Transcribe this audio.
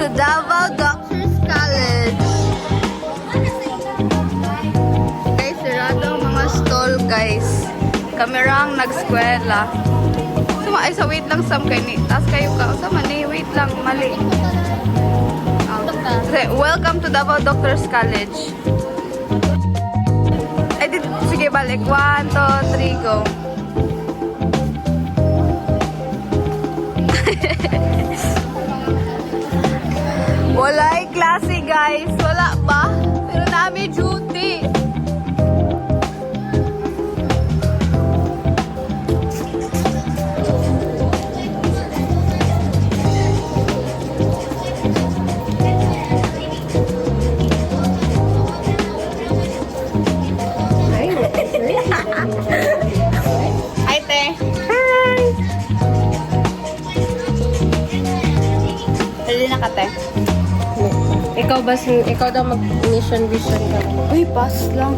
to Davao Doctors College. Guys, sarado ang mga stall, guys. Kamerang nag-skwela. Ay, so wait lang, Sam, kayo ni. Taas kayo ka. Sama ni, wait lang, mali. Welcome to Davao Doctors College. Ay, sige, balik. 1, 2, 3, go. Wala'y klase, guys. Wala pa. Pero namin duty. Hi, te. Hi. Pwede na ka, te. Ikaw daw mag-mission vision ka. Uy, pass lang.